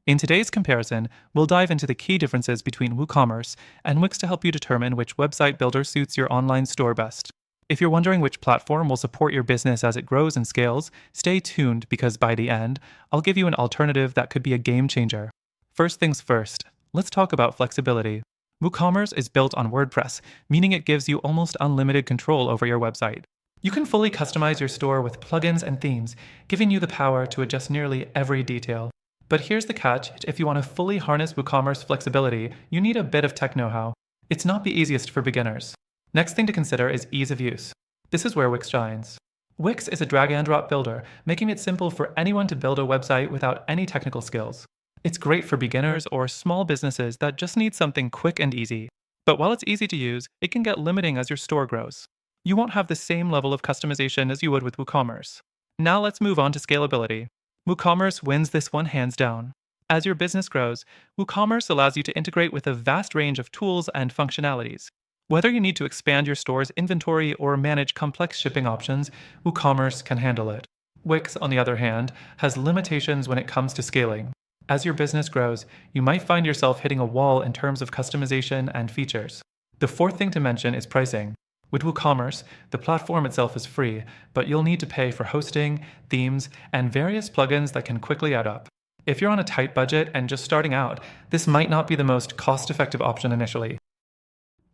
In today's comparison, we'll dive into the key differences between WooCommerce and Wix to help you determine which website builder suits your online store best. If you're wondering which platform will support your business as it grows and scales, stay tuned because by the end, I'll give you an alternative that could be a game changer. First things first, let's talk about flexibility. WooCommerce is built on WordPress, meaning it gives you almost unlimited control over your website. You can fully customize your store with plugins and themes, giving you the power to adjust nearly every detail. But here's the catch: if you want to fully harness WooCommerce flexibility, you need a bit of tech know-how. It's not the easiest for beginners. Next thing to consider is ease of use. This is where Wix shines. Wix is a drag-and-drop builder, making it simple for anyone to build a website without any technical skills. It's great for beginners or small businesses that just need something quick and easy. But while it's easy to use, it can get limiting as your store grows. You won't have the same level of customization as you would with WooCommerce. Now let's move on to scalability. WooCommerce wins this one hands down. As your business grows, WooCommerce allows you to integrate with a vast range of tools and functionalities. Whether you need to expand your store's inventory or manage complex shipping options, WooCommerce can handle it. Wix, on the other hand, has limitations when it comes to scaling. As your business grows, you might find yourself hitting a wall in terms of customization and features. The fourth thing to mention is pricing. With WooCommerce, the platform itself is free, but you'll need to pay for hosting, themes, and various plugins that can quickly add up. If you're on a tight budget and just starting out, this might not be the most cost-effective option initially.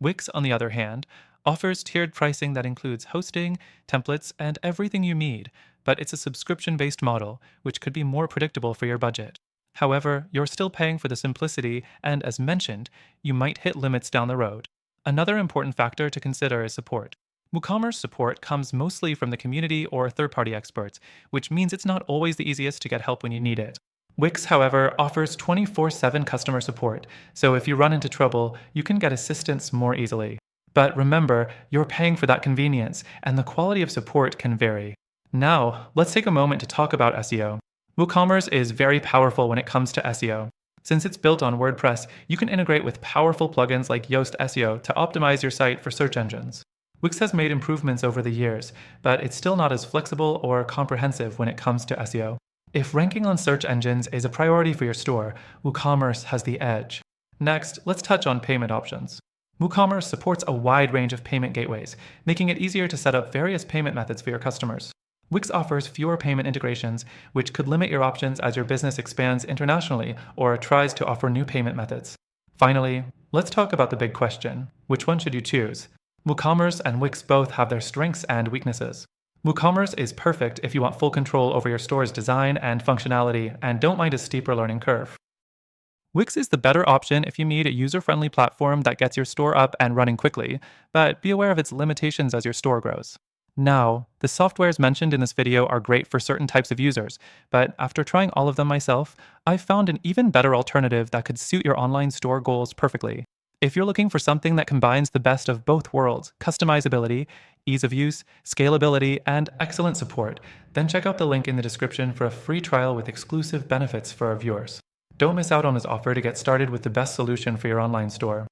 Wix, on the other hand, offers tiered pricing that includes hosting, templates, and everything you need, but it's a subscription-based model, which could be more predictable for your budget. However, you're still paying for the simplicity, and as mentioned, you might hit limits down the road. Another important factor to consider is support. WooCommerce support comes mostly from the community or third-party experts, which means it's not always the easiest to get help when you need it. Wix, however, offers 24/7 customer support, so if you run into trouble, you can get assistance more easily. But remember, you're paying for that convenience, and the quality of support can vary. Now, let's take a moment to talk about SEO. WooCommerce is very powerful when it comes to SEO. Since it's built on WordPress, you can integrate with powerful plugins like Yoast SEO to optimize your site for search engines. Wix has made improvements over the years, but it's still not as flexible or comprehensive when it comes to SEO. If ranking on search engines is a priority for your store, WooCommerce has the edge. Next, let's touch on payment options. WooCommerce supports a wide range of payment gateways, making it easier to set up various payment methods for your customers. Wix offers fewer payment integrations, which could limit your options as your business expands internationally or tries to offer new payment methods. Finally, let's talk about the big question: which one should you choose? WooCommerce and Wix both have their strengths and weaknesses. WooCommerce is perfect if you want full control over your store's design and functionality and don't mind a steeper learning curve. Wix is the better option if you need a user-friendly platform that gets your store up and running quickly, but be aware of its limitations as your store grows. Now, the softwares mentioned in this video are great for certain types of users, but after trying all of them myself, I've found an even better alternative that could suit your online store goals perfectly. If you're looking for something that combines the best of both worlds, customizability, ease of use, scalability, and excellent support, then check out the link in the description for a free trial with exclusive benefits for our viewers. Don't miss out on this offer to get started with the best solution for your online store.